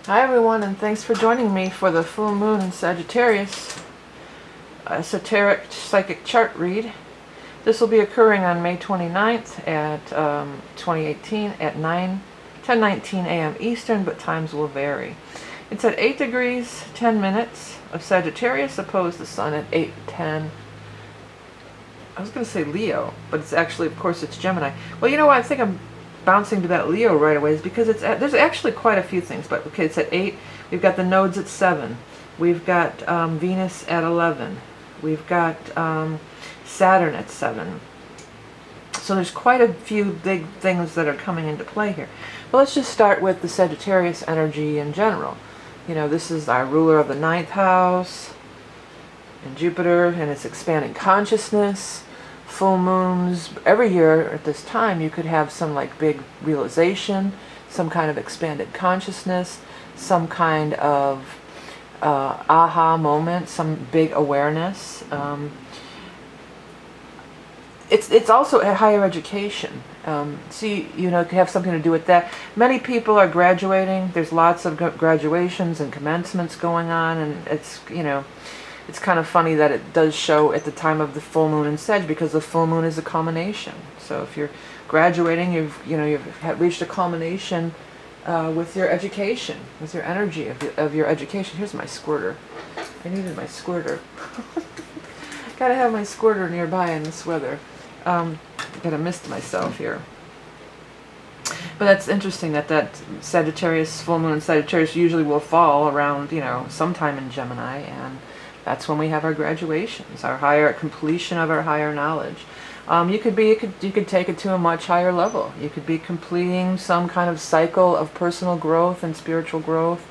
Hi everyone, and thanks for joining me for the full moon in Sagittarius esoteric psychic chart read. This will be occurring on May 29th at 2018 at 10:19 a.m. Eastern, but times will vary. It's at 8 degrees 10 minutes of Sagittarius opposed the Sun at 8:10. I was going to say Leo, but it's actually, of course, it's Gemini. Well, you know what? I think I'm bouncing to that Leo right away is because it's there's actually quite a few things, but okay, it's at 8. We've got the nodes at 7. We've got Venus at 11. We've got Saturn at 7. So there's quite a few big things that are coming into play here. But let's just start with the Sagittarius energy in general. You know, this is our ruler of the 9th house, and Jupiter, and it's expanding consciousness. Full moons every year at this time, you could have some like big realization, some kind of expanded consciousness, some kind of aha moment, some big awareness. It's also a higher education. See, you know, it could have something to do with that. Many people are graduating. There's lots of graduations and commencements going on, and it's, you know, it's kind of funny that it does show at the time of the full moon in Sag, because the full moon is a culmination. So if you're graduating, you've reached a culmination with your education, with your energy of your education. Here's my squirter. I needed my squirter. Gotta have my squirter nearby in this weather. Gotta mist myself here. But that's interesting that Sagittarius, full moon in Sagittarius usually will fall around, you know, sometime in Gemini, and that's when we have our graduations, our higher completion of our higher knowledge. You could take it to a much higher level. You could be completing some kind of cycle of personal growth and spiritual growth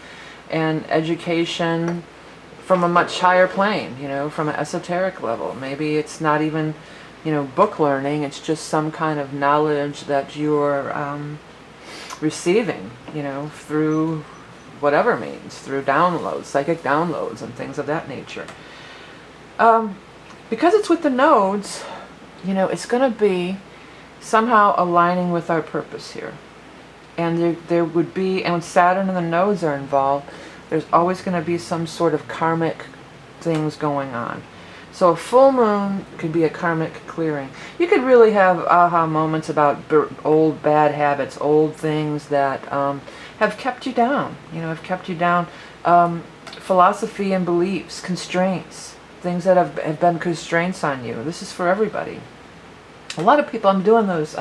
and education from a much higher plane, you know, from an esoteric level. Maybe it's not even, you know, book learning. It's just some kind of knowledge that you're receiving, you know, through whatever means, through downloads, psychic downloads and things of that nature. Because it's with the nodes, you know, it's going to be somehow aligning with our purpose here. And there would be, and when Saturn and the nodes are involved, there's always going to be some sort of karmic things going on. So a full moon could be a karmic clearing. You could really have aha moments about old bad habits, old things that have kept you down, you know, have kept you down. Philosophy and beliefs, constraints, things that have been constraints on you. This is for everybody. A lot of people, I'm doing those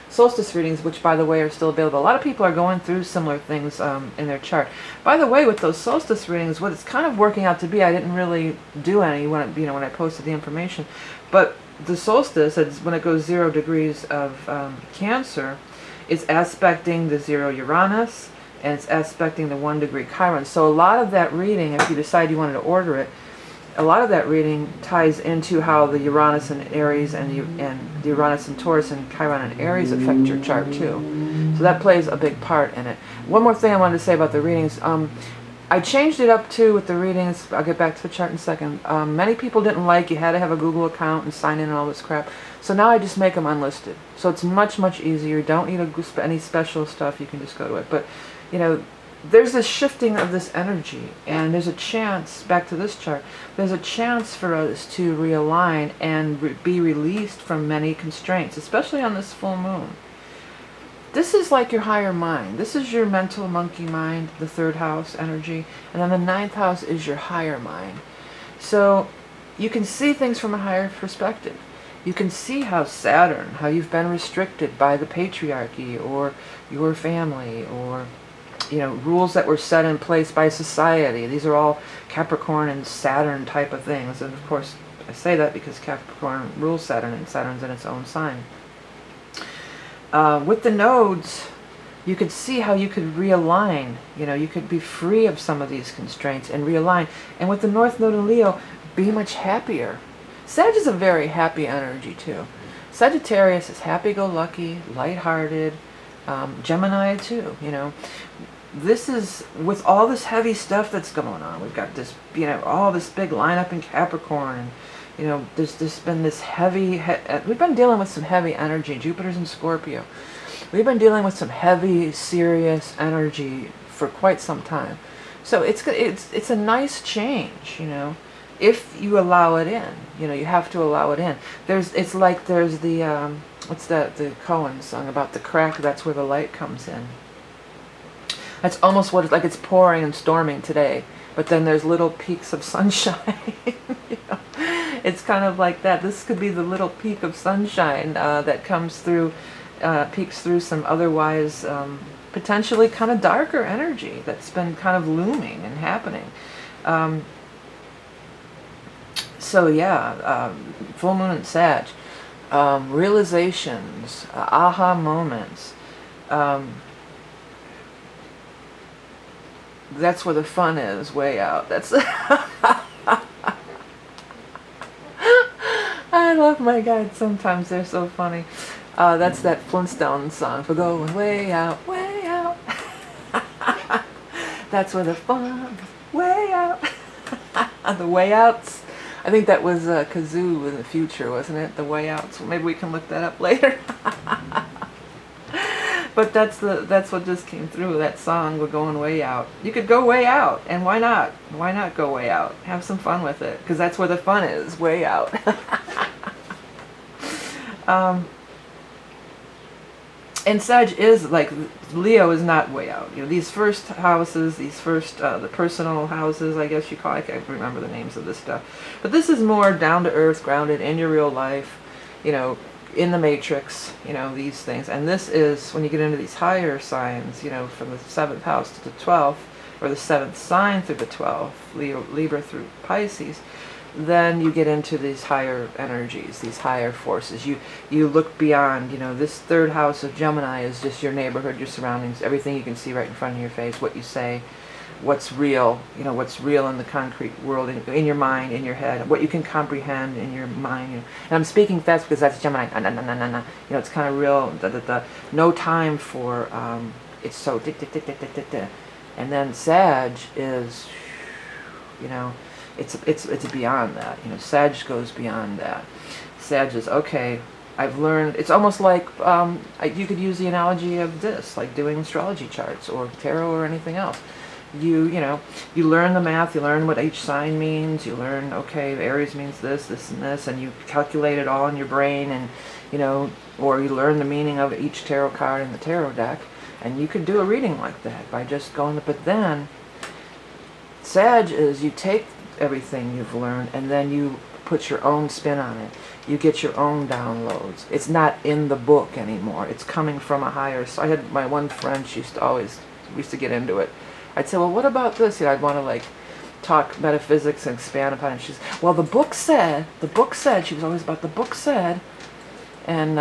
solstice readings, which by the way are still available. A lot of people are going through similar things in their chart. By the way, with those solstice readings, what it's kind of working out to be, I didn't really do any when I posted the information, but the solstice, when it goes 0 degrees of Cancer, it's aspecting the 0 Uranus, and it's aspecting the 1 degree Chiron. So a lot of that reading, if you decide you wanted to order it, a lot of that reading ties into how the Uranus and Aries and the Uranus and Taurus and Chiron and Aries affect your chart too. So that plays a big part in it. One more thing I wanted to say about the readings. I changed it up too with the readings. I'll get back to the chart in a second. Many people didn't like you had to have a Google account and sign in and all this crap. So now I just make them unlisted. So it's much, much easier. You don't need any special stuff. You can just go to it. But, you know, there's this shifting of this energy, and there's a chance, back to this chart, there's a chance for us to realign and be released from many constraints, especially on this full moon. This is like your higher mind. This is your mental monkey mind, the 3rd house energy, and then the 9th house is your higher mind. So you can see things from a higher perspective. You can see how Saturn, how you've been restricted by the patriarchy or your family, or, you know, rules that were set in place by society. These are all Capricorn and Saturn type of things. And of course, I say that because Capricorn rules Saturn, and Saturn's in its own sign. With the nodes, you could see how you could realign. You know, you could be free of some of these constraints and realign. And with the North Node in Leo, be much happier. Sag is a very happy energy too. Sagittarius is happy-go-lucky, lighthearted. Gemini too, you know. This is, with all this heavy stuff that's going on, we've got this, you know, all this big lineup in Capricorn, and, you know, there's been this heavy, we've been dealing with some heavy energy. Jupiter's in Scorpio. We've been dealing with some heavy, serious energy for quite some time. So it's a nice change, you know, if you allow it in. You know, you have to allow it in. It's like there's the what's that, the Cohen song about the crack, that's where the light comes in. That's almost what it's like. It's pouring and storming today, but then there's little peaks of sunshine. You know? It's kind of like that. This could be the little peak of sunshine that comes through, peeks through some otherwise potentially kind of darker energy that's been kind of looming and happening. So yeah, full moon in Sag, realizations, aha moments. That's where the fun is, way out. That's I love my guides sometimes, they're so funny. That's that Flintstones song, for going way out, way out. That's where the fun is, way out. The way outs. I think that was Kazoo in the future, wasn't it? The way outs. Well, maybe we can look that up later. But that's what just came through, that song, we're going way out. You could go way out, and why not? Why not go way out? Have some fun with it, because that's where the fun is, way out. And Sag is like, Leo is not way out. You know, these first houses, these first, the personal houses, I guess you call it, I can't remember the names of this stuff. But this is more down to earth, grounded in your real life, you know, in the matrix, you know, these things. And this is when you get into these higher signs, you know, from the 7th house to the 12th, or the 7th sign through the 12th, Libra through Pisces, then you get into these higher energies, these higher forces. You look beyond, you know, this 3rd house of Gemini is just your neighborhood, your surroundings, everything you can see right in front of your face, what you say, what's real, you know, what's real in the concrete world, in your mind, in your head, what you can comprehend in your mind. You know. And I'm speaking fast because that's Gemini. You know, it's kind of real. No time for, it's so, and then Sag is, you know, it's beyond that. You know, Sag goes beyond that. Sag is, okay, I've learned, it's almost like, you could use the analogy of this, like doing astrology charts or tarot or anything else. You know, you learn the math, you learn what each sign means, you learn, okay, Aries means this, this, and this, and you calculate it all in your brain, and, you know, or you learn the meaning of each tarot card in the tarot deck, and you could do a reading like that by just going, but then, Sag is you take everything you've learned, and then you put your own spin on it. You get your own downloads. It's not in the book anymore. It's coming from a higher, so I had my one friend, we used to get into it. I'd say, well, what about this? You know, I'd want to like talk metaphysics and expand upon it. She's, well, the book said, she was always about the book said, and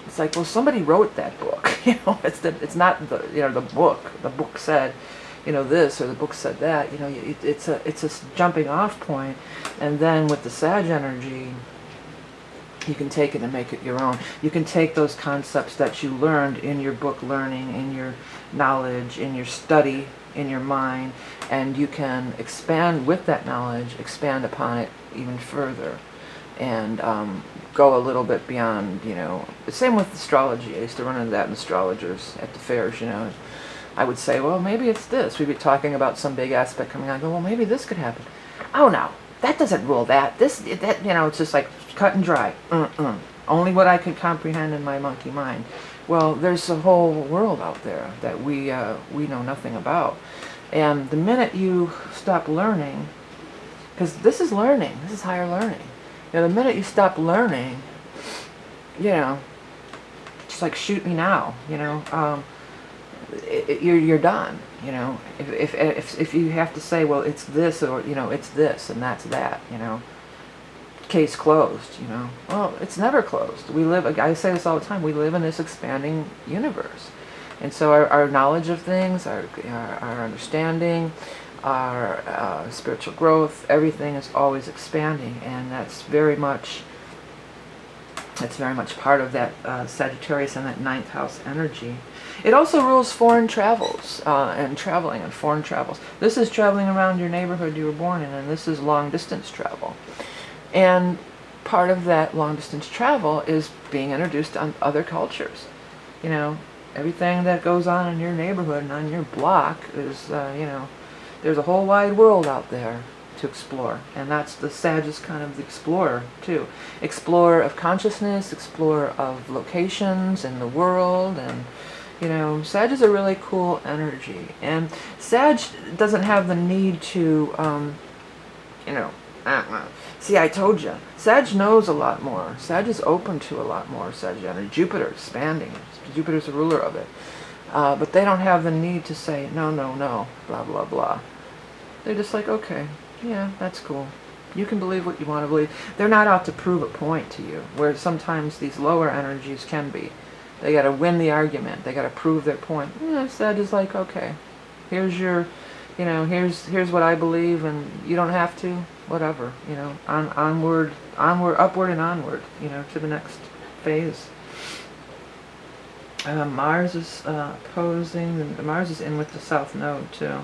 it's like, well, somebody wrote that book. You know, it's not the, you know, the book said, you know, this, or the book said that. You know, it's a jumping off point, and then with the Sag energy, you can take it and make it your own. You can take those concepts that you learned in your book learning, in your knowledge, in your study, in your mind, and you can expand with that knowledge, expand upon it even further, and go a little bit beyond, you know. The same with astrology. I used to run into that in astrologers at the fairs, you know. I would say, well, maybe it's this. We'd be talking about some big aspect coming on. I go, well, maybe this could happen. Oh, no, that doesn't rule that. That, you know, it's just like cut and dry. Only what I could comprehend in my monkey mind. Well, there's a whole world out there that we know nothing about. And the minute you stop learning, because this is learning, this is higher learning. You know, the minute you stop learning, you know, just like shoot me now, you know, you're done. You know, if you have to say, well, it's this, or, you know, it's this and that's that, you know, case closed, you know. Well, it's never closed. We live, I say this all the time, we live in this expanding universe. And so our knowledge of things, our understanding, our spiritual growth, everything is always expanding, and that's very much part of that Sagittarius and that 9th house energy. It also rules foreign travels and traveling and foreign travels. This is traveling around your neighborhood you were born in, and this is long distance travel. And part of that long distance travel is being introduced to other cultures, you know. Everything that goes on in your neighborhood and on your block is, you know, there's a whole wide world out there to explore. And that's the Sag is kind of the explorer too. Explorer of consciousness, explorer of locations in the world, and you know, Sag is a really cool energy. And Sag doesn't have the need to, you know, see, I told you, Sag knows a lot more. Sag is open to a lot more Sag energy. Jupiter expanding. Jupiter's the ruler of it. But they don't have the need to say, no, no, no, blah, blah, blah. They're just like, okay, yeah, that's cool. You can believe what you want to believe. They're not out to prove a point to you, where sometimes these lower energies can be. They got to win the argument. They got to prove their point. Yeah, Sag is like, okay, here's your, you know, here's what I believe, and you don't have to, whatever, you know, onward, upward and onward, you know, to the next phase. Mars is opposing, and Mars is in with the South Node too.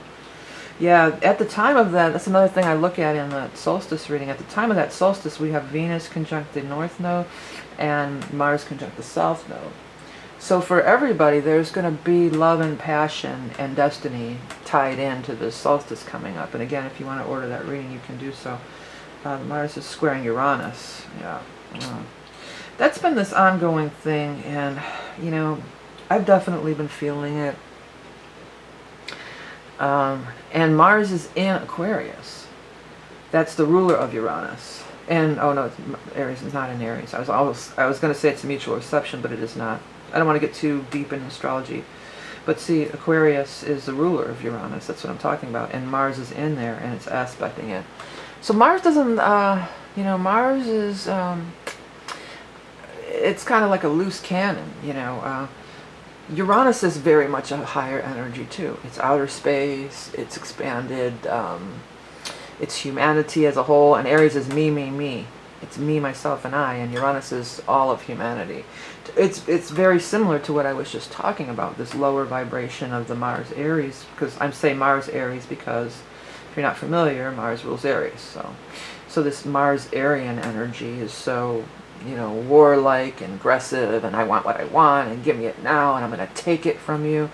Yeah, at the time of that, that's another thing I look at in the solstice reading. At the time of that solstice, we have Venus conjunct the North Node and Mars conjunct the South Node. So for everybody, there's going to be love and passion and destiny tied into this solstice coming up. And again, if you want to order that reading, you can do so. Mars is squaring Uranus. Yeah. That's been this ongoing thing, and, you know, I've definitely been feeling it. And Mars is in Aquarius. That's the ruler of Uranus. And, oh no, Aries is not in Aries. I was going to say it's a mutual reception, but it is not. I don't want to get too deep in astrology. But see, Aquarius is the ruler of Uranus. That's what I'm talking about. And Mars is in there, and it's aspecting it. So Mars doesn't, you know, Mars is, it's kind of like a loose cannon, you know. Uranus is very much a higher energy too. It's outer space, it's expanded, it's humanity as a whole, and Aries is me, me, me. It's me, myself, and I, and Uranus is all of humanity. It's very similar to what I was just talking about, this lower vibration of the Mars Aries, because I'm saying Mars Aries because, if you're not familiar, Mars rules Aries. So this Mars Arian energy is so, you know, warlike and aggressive, and I want what I want, and give me it now, and I'm going to take it from you.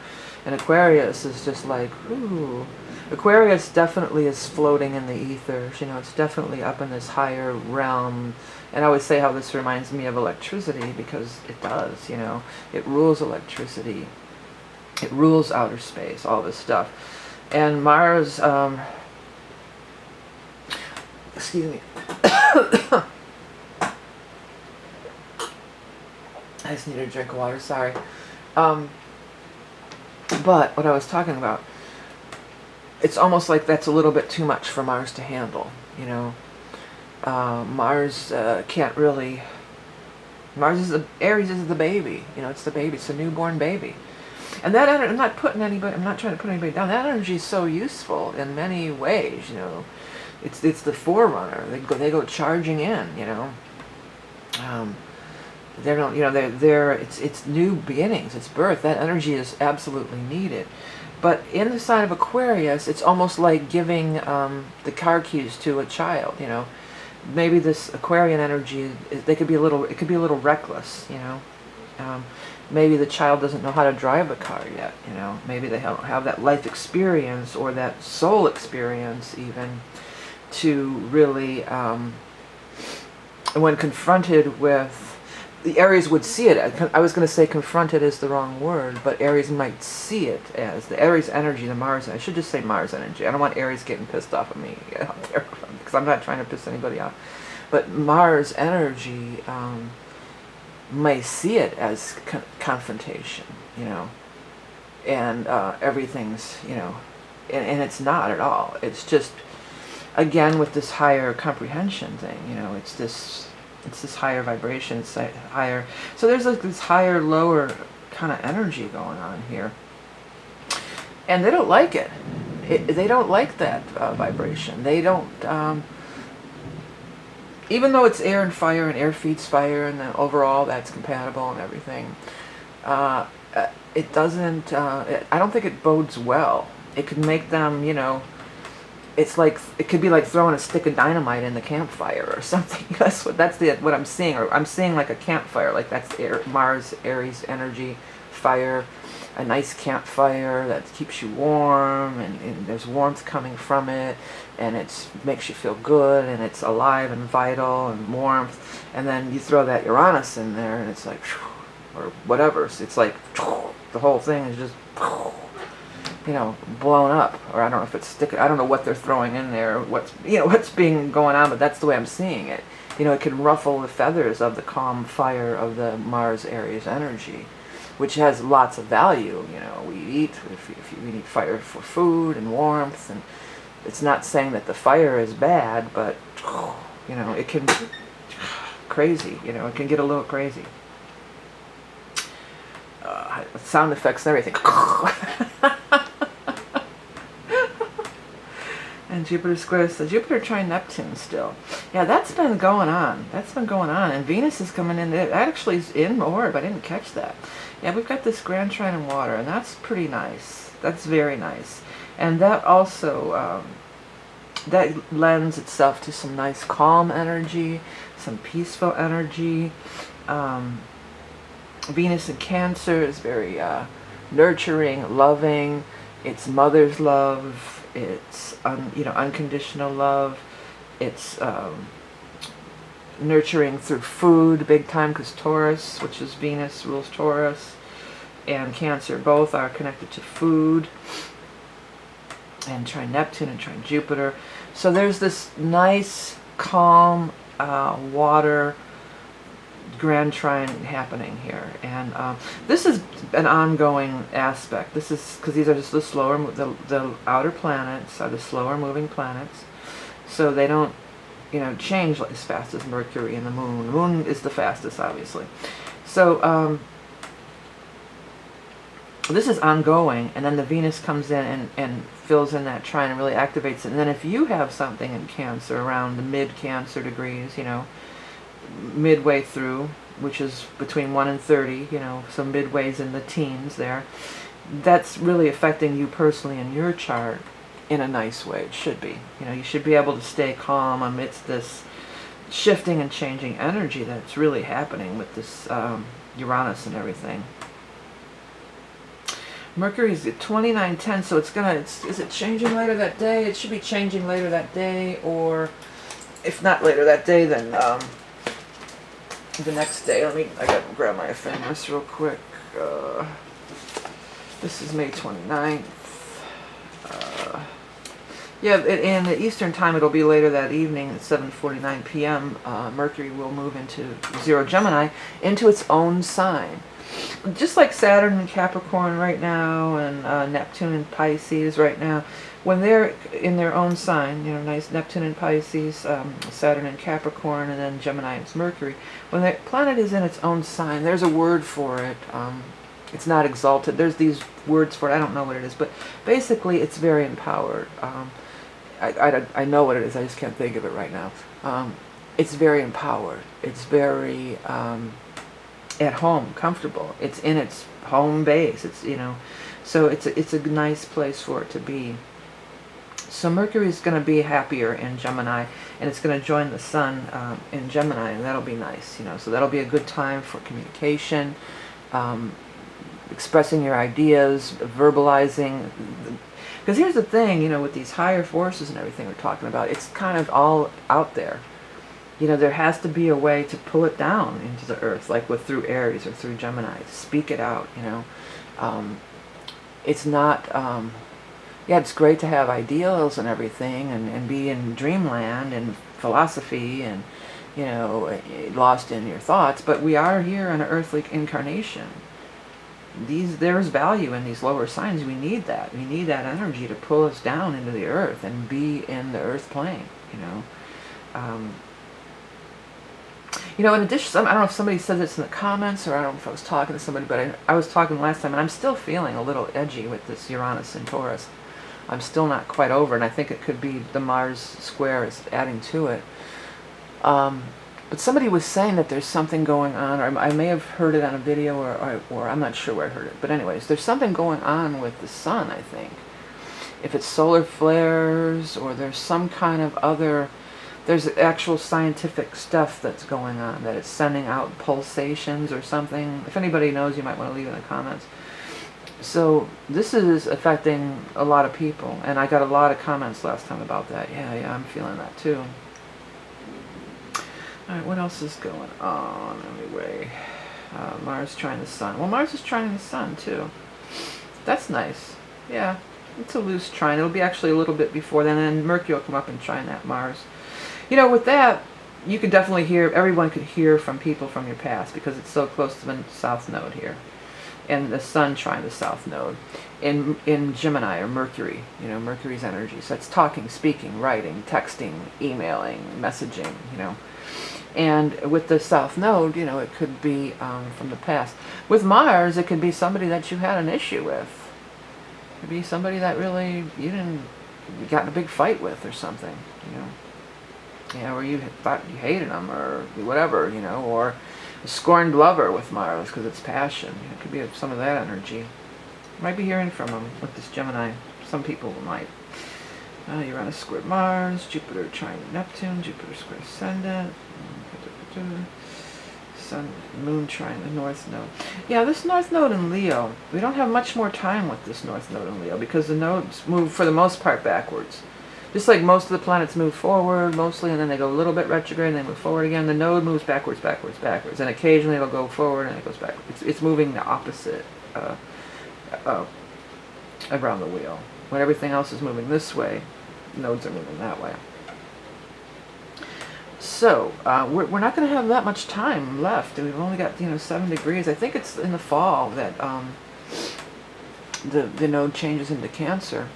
And Aquarius is just like, ooh. Aquarius definitely is floating in the ethers, you know, it's definitely up in this higher realm. And I always say how this reminds me of electricity, because it does, you know. It rules electricity. It rules outer space, all this stuff. And Mars, excuse me. I just need a drink of water, sorry. But what I was talking about, it's almost like that's a little bit too much for Mars to handle, you know. Mars can't really, Aries is the baby, you know, it's the baby, it's a newborn baby. And that energy, I'm not trying to put anybody down, that energy is so useful in many ways, you know. It's the forerunner, they go charging in, you know. They don't, you know, it's new beginnings, it's birth. That energy is absolutely needed. But in the sign of Aquarius, it's almost like giving the car keys to a child, you know. Maybe this Aquarian energy, it could be a little reckless, you know. Maybe the child doesn't know how to drive a car yet, you know. Maybe they don't have that life experience or that soul experience even to really, when confronted with, the Aries would see it. I was going to say confronted is the wrong word, but Aries might see it as the Aries energy, the Mars. I should just say Mars energy. I don't want Aries getting pissed off at me out there, because I'm not trying to piss anybody off. But Mars energy may see it as confrontation, you know, and everything's, you know, and it's not at all. It's just, again, with this higher comprehension thing, you know, it's this higher vibration, it's higher. So there's like this higher, lower kind of energy going on here. And they don't like it. They don't like that vibration. They don't, even though it's air and fire, and air feeds fire, and then overall that's compatible and everything, it doesn't, I don't think it bodes well. It could make them, you know, it's like, it could be like throwing a stick of dynamite in the campfire or something. That's what I'm seeing. Or I'm seeing like a campfire, like that's Mars, Aries energy, fire. a nice campfire that keeps you warm, and there's warmth coming from it, and it makes you feel good, and it's alive and vital and warmth. And then you throw that Uranus in there, and it's like, or whatever. It's like the whole thing is just, you know, blown up. Or I don't know if it's sticking. I don't know what they're throwing in there, what's being going on, but that's the way I'm seeing it. You know, it can ruffle the feathers of the calm fire of the Mars Aries energy, which has lots of value. You know, we eat, we need fire for food and warmth, and it's not saying that the fire is bad, but, you know, it can be crazy. You know, it can get a little crazy. Sound effects and everything. And Jupiter squares, so Jupiter trine Neptune still. Yeah, that's been going on. That's been going on. And Venus is coming in. It actually is in orb. I didn't catch that. Yeah, we've got this grand trine in water, and that's pretty nice. That's very nice. And that also, that lends itself to some nice calm energy, some peaceful energy. Venus in Cancer is very nurturing, loving. It's mother's love. It's unconditional love. It's nurturing through food, big time, because Taurus, which is Venus, rules Taurus, and Cancer both are connected to food. And trine Neptune and trine Jupiter. So there's this nice, calm water grand trine happening here, and this is an ongoing aspect. This is because these are just the slower, the outer planets are the slower moving planets, so they don't, you know, change as fast as Mercury and the Moon. The Moon is the fastest, obviously. So this is ongoing, and then the Venus comes in and fills in that trine and really activates it. And then if you have something in Cancer around the mid-Cancer degrees, you know, midway through, which is between 1 and 30, you know, so midways in the teens there, that's really affecting you personally in your chart in a nice way. It should be. You know, you should be able to stay calm amidst this shifting and changing energy that's really happening with this Uranus and everything. Mercury's at 2910, so it's gonna, is it changing later that day? It should be changing later that day, or if not later that day, then the next day. I gotta grab my ephemeris real quick. This is May 29th. Yeah, in the Eastern time, it'll be later that evening at 7:49 p.m. Mercury will move into zero Gemini, into its own sign. Just like Saturn in Capricorn right now, and Neptune in Pisces right now, when they're in their own sign, you know, nice Neptune in Pisces, Saturn in Capricorn, and then Gemini and Mercury. When the planet is in its own sign, there's a word for it. It's not exalted. There's these words for it. I don't know what it is, but basically it's very empowered. I know what it is. I just can't think of it right now. It's very empowered. It's very at home, comfortable. It's in its home base. It's, you know, so it's a nice place for it to be. So Mercury is going to be happier in Gemini, and it's going to join the Sun in Gemini, and that'll be nice, you know. So that'll be a good time for communication, expressing your ideas, verbalizing. Because here's the thing, you know, with these higher forces and everything we're talking about, it's kind of all out there. You know, there has to be a way to pull it down into the earth, like through Aries or through Gemini, to speak it out, you know. It's not, yeah, it's great to have ideals and everything, and be in dreamland and philosophy and, you know, lost in your thoughts, but we are here in an earthly incarnation. There's value in these lower signs. We need that. We need that energy to pull us down into the earth and be in the earth plane, you know. You know, in addition, I don't know if somebody said this in the comments, or I don't know if I was talking to somebody, but I was talking last time, and I'm still feeling a little edgy with this Uranus in Taurus. I'm still not quite over, and I think it could be the Mars square is adding to it. But somebody was saying that there's something going on, or I may have heard it on a video, or I'm not sure where I heard it. But anyways, there's something going on with the sun, I think. If it's solar flares, or there's some kind of other, there's actual scientific stuff that's going on, that it's sending out pulsations or something. If anybody knows, you might want to leave in the comments. So this is affecting a lot of people, and I got a lot of comments last time about that. Yeah, I'm feeling that too. Alright, what else is going on anyway? Mars trine the Sun. Well, Mars is trining the Sun too. That's nice. Yeah, it's a loose trine. It'll be actually a little bit before then, and Mercury will come up and trine that Mars. You know, with that, you could definitely hear, everyone could hear from people from your past because it's so close to the South Node here. And the Sun trine the South Node. In Gemini or Mercury, you know, Mercury's energy. So it's talking, speaking, writing, texting, emailing, messaging, you know. And with the South Node, you know, it could be from the past. With Mars, it could be somebody that you had an issue with. It could be somebody that really you got in a big fight with or something, you know. Yeah, or you thought you hated them or whatever, you know, or a scorned lover with Mars because it's passion. It could be some of that energy. You might be hearing from them with this Gemini. Some people might. Uranus squared Mars, Jupiter trine Neptune, Jupiter square Ascendant, Sun, Moon trine the North Node. Yeah, this North Node in Leo, we don't have much more time with this North Node in Leo because the nodes move for the most part backwards. Just like most of the planets move forward mostly, and then they go a little bit retrograde and they move forward again. The node moves backwards, backwards, backwards, and occasionally it'll go forward and it goes backwards. It's moving the opposite around the wheel. When everything else is moving this way, nodes are moving that way. So we're not going to have that much time left. We've only got 7 degrees. I think it's in the fall that the node changes into Cancer.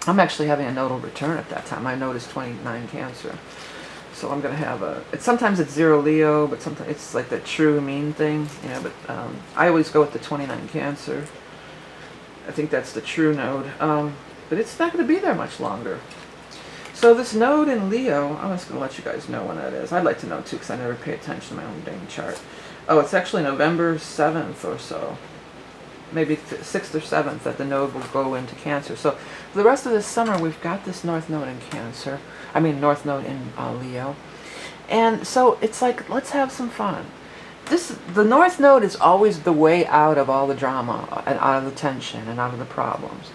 I'm actually having a nodal return at that time. My node is 29 Cancer. So I'm going to have sometimes it's 0 Leo, but sometimes it's like that true mean thing. But I always go with the 29 Cancer. I think that's the true node. But it's not going to be there much longer. So this node in Leo, I'm just going to let you guys know when that is. I'd like to know too because I never pay attention to my own dang chart. Oh, it's actually November 7th or so. Maybe 6th or 7th that the node will go into Cancer. So for the rest of this summer, we've got this North Node in Cancer. North Node in Leo. And so it's like, let's have some fun. The North Node is always the way out of all the drama and out of the tension and out of the problems.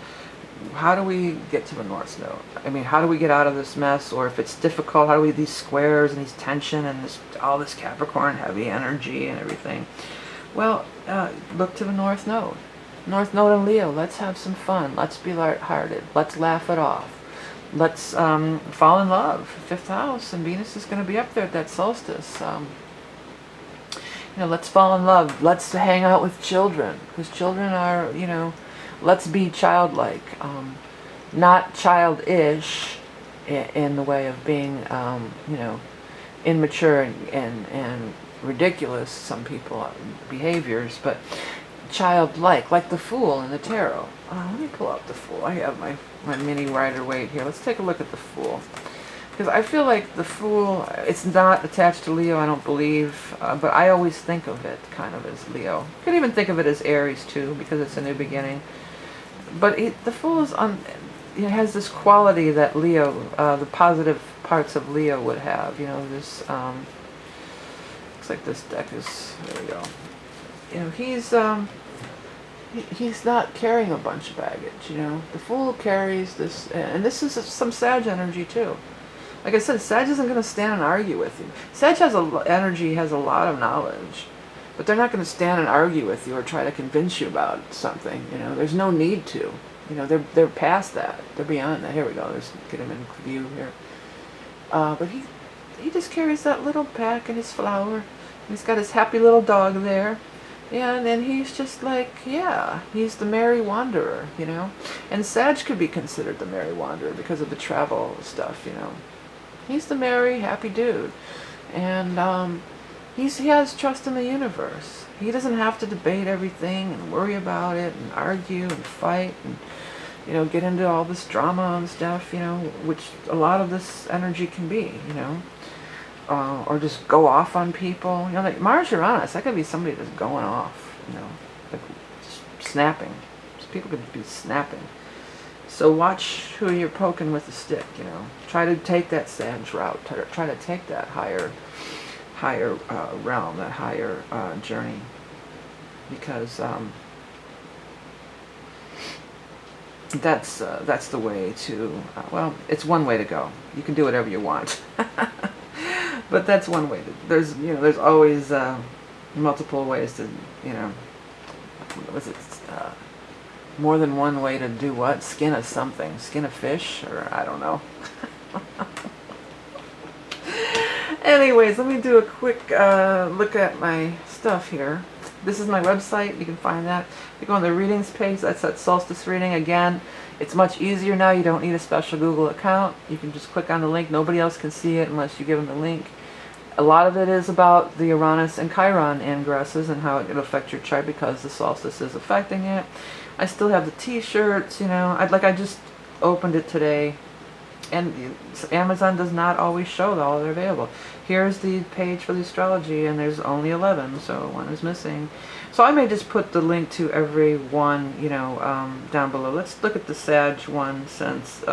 How do we get to the North Node? How do we get out of this mess? Or if it's difficult, how do we these squares and these tension and all this Capricorn heavy energy and everything? Well, look to the North Node. North Node in Leo, let's have some fun. Let's be lighthearted. Let's laugh it off. Let's fall in love. 5th house, and Venus is going to be up there at that solstice. Let's fall in love. Let's hang out with children. Because children are, let's be childlike. Not childish in the way of being, immature and ridiculous, some people behaviors, but childlike, like the Fool in the tarot. Let me pull out the Fool. I have my mini Rider-Waite here. Let's take a look at the Fool, because I feel like the Fool, it's not attached to Leo, I don't believe, but I always think of it kind of as Leo. You could even think of it as Aries too, because it's a new beginning. But the Fool is it has this quality that Leo, the positive parts of Leo would have. This looks like this deck is, there we go. He's not carrying a bunch of baggage, The Fool carries this, and this is some Sag energy too. Like I said, Sag isn't going to stand and argue with you. Sag has has a lot of knowledge, but they're not going to stand and argue with you or try to convince you about something, There's no need to. They're past that. They're beyond that. Here we go. Let's get him in view here. But he just carries that little pack and his flower. He's got his happy little dog there. And then he's just like, yeah, he's the merry wanderer, And Sag could be considered the merry wanderer because of the travel stuff, He's the merry, happy dude. And he has trust in the universe. He doesn't have to debate everything and worry about it and argue and fight and, get into all this drama and stuff, which a lot of this energy can be, or just go off on people. Like Mars Uranus, that could be somebody that's going off, like just snapping. People could be snapping. So watch who you're poking with the stick, Try to take that Sag route. Try to take that higher realm, that higher journey. Because that's the way to, well, it's one way to go. You can do whatever you want. But that's one way. There's always multiple ways to, what was it? More than one way to do what? Skin a something. Skin a fish? Or I don't know. Anyways, let me do a quick look at my stuff here. This is my website. You can find that. You go on the readings page. That's that solstice reading. Again, it's much easier now. You don't need a special Google account. You can just click on the link. Nobody else can see it unless you give them the link. A lot of it is about the Uranus and Chiron ingresses and how it will affect your chart because the solstice is affecting it. I still have the t-shirts, I just opened it today, and Amazon does not always show all they're available. Here's the page for the astrology, and there's only 11, so one is missing. So I may just put the link to every one, down below. Let's look at the Sag one, since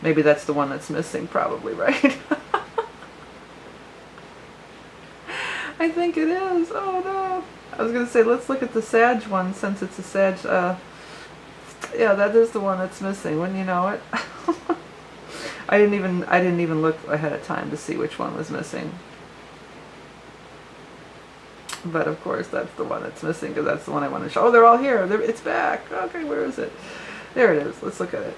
maybe that's the one that's missing, probably, right? I think it is. Oh no. I was going to say, let's look at the Sag one, since it's a Sag, yeah, that is the one that's missing, wouldn't you know it? I didn't even look ahead of time to see which one was missing. But of course, that's the one that's missing, because that's the one I want to show. Oh, they're all here. It's back. Okay, where is it? There it is. Let's look at it.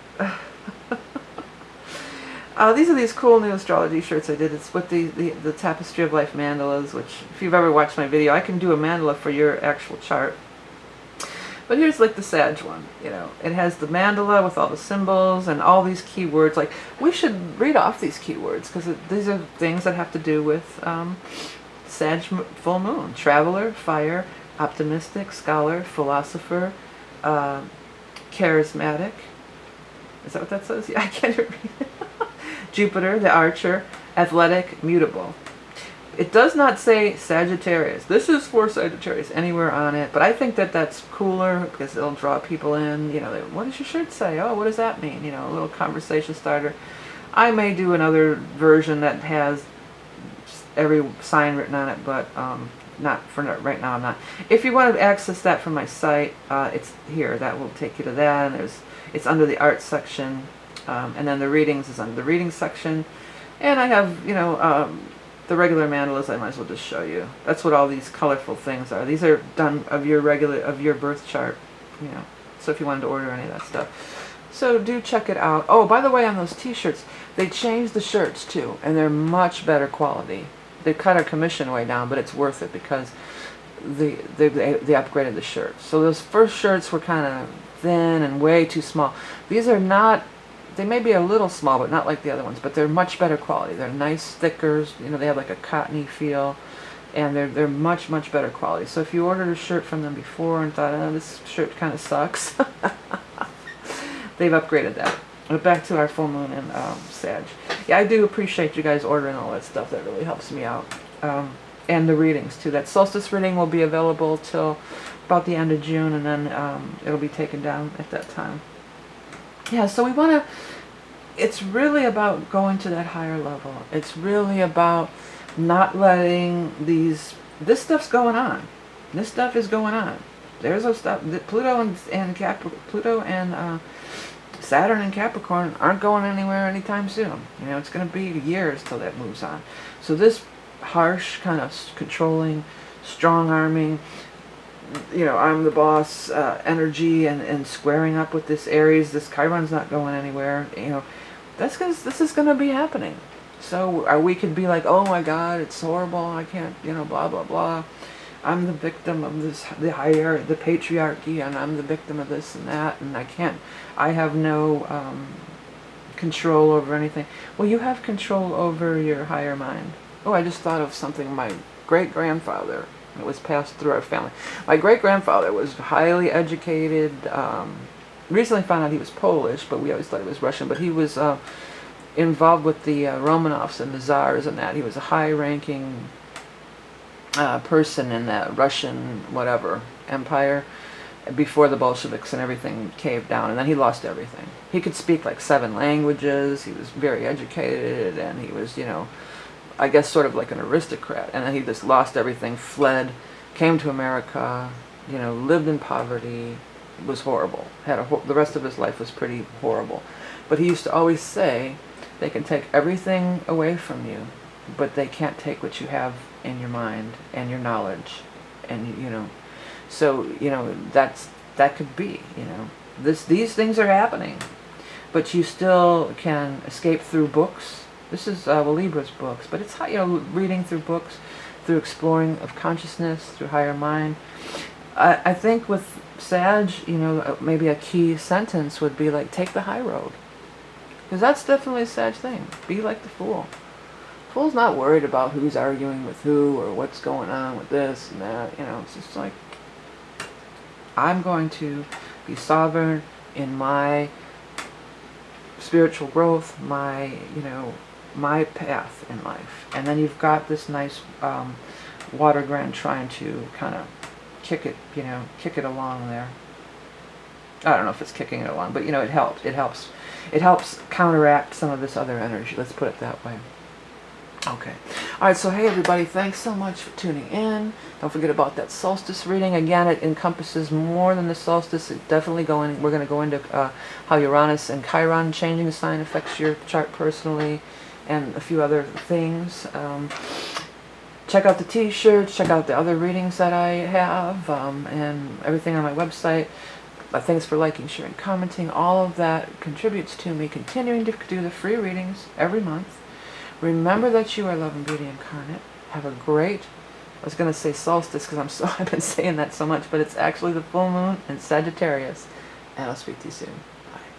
These are these cool new astrology shirts I did. It's with the Tapestry of Life mandalas, which if you've ever watched my video, I can do a mandala for your actual chart. But here's like the Sag one, It has the mandala with all the symbols and all these keywords. Like, we should read off these keywords, because these are things that have to do with Sag full moon. Traveler, fire, optimistic, scholar, philosopher, charismatic. Is that what that says? Yeah, I can't read it. Jupiter, the archer, athletic, mutable. It does not say Sagittarius. This is for Sagittarius anywhere on it, but I think that that's cooler because it'll draw people in. What does your shirt say? Oh, what does that mean? A little conversation starter. I may do another version that has every sign written on it, but not for right now. I'm not. If you want to access that from my site, it's here. That will take you to that. And it's under the art section. And then the readings is under the readings section, and I have the regular mandalas. I might as well just show you. That's what all these colorful things are. These are done of your birth chart, So if you wanted to order any of that stuff, so do check it out. Oh, by the way, on those t-shirts, they changed the shirts too, and they're much better quality. They cut our commission way down, but it's worth it because they upgraded the shirts. So those first shirts were kind of thin and way too small. These are not. They may be a little small, but not like the other ones, but they're much better quality. They're nice stickers, they have like a cottony feel, and they're much, much better quality. So if you ordered a shirt from them before and thought, oh, this shirt kind of sucks, they've upgraded that. But back to our full moon and Sag. Yeah, I do appreciate you guys ordering all that stuff. That really helps me out. And the readings too. That solstice reading will be available till about the end of June, and then it'll be taken down at that time. Yeah, so we want to, it's really about going to that higher level. It's really about not letting this stuff's going on. This stuff is going on. There's a stuff, Pluto and Saturn and Capricorn aren't going anywhere anytime soon. It's going to be years till that moves on. So this harsh, kind of controlling, strong-arming, I'm the boss energy and squaring up with this Aries, this Chiron's not going anywhere, that's because this is going to be happening. So we could be like, oh my God, it's horrible, I can't, blah, blah, blah. I'm the victim of this, the patriarchy, and I'm the victim of this and that, and I have no control over anything. Well, you have control over your higher mind. Oh, I just thought of something. My great-grandfather, it was passed through our family. My great-grandfather was highly educated. Recently found out he was Polish, but we always thought he was Russian. But he was involved with the Romanovs and the Tsars and that. He was a high-ranking person in that Russian whatever empire before the Bolsheviks and everything caved down. And then he lost everything. He could speak like 7 languages. He was very educated, and he was, I guess sort of like an aristocrat, and then he just lost everything, fled, came to America, lived in poverty, was horrible. The rest of his life was pretty horrible. But he used to always say, they can take everything away from you, but they can't take what you have in your mind and your knowledge. And, you know, so, you know, that could be, you know, these things are happening, but you still can escape through books. This is Libra's books, but it's, you know, reading through books, through exploring of consciousness, through higher mind. I think with Sag, you know, maybe a key sentence would be like, take the high road. Because that's definitely a Sag thing. Be like the Fool. Fool's not worried about who's arguing with who or what's going on with this and that. You know, it's just like, I'm going to be sovereign in my spiritual growth, my, you know, my path in life. And then you've got this nice water grand trine to kind of kick it, you know, kick it along there. I don't know if it's kicking it along, but, you know, it helps. It helps counteract some of this other energy. Let's put it that way. Okay. Alright, so hey everybody, thanks so much for tuning in. Don't forget about that solstice reading. Again, it encompasses more than the solstice. We're going to go into how Uranus and Chiron changing the sign affects your chart personally, and a few other things. Check out the t-shirts, check out the other readings that I have, and everything on my website. Thanks for liking, sharing, commenting. All of that contributes to me continuing to do the free readings every month. Remember that you are love and beauty incarnate. Have a great, I was going to say solstice because I've been saying that so much, but it's actually the full moon in Sagittarius. And I'll speak to you soon.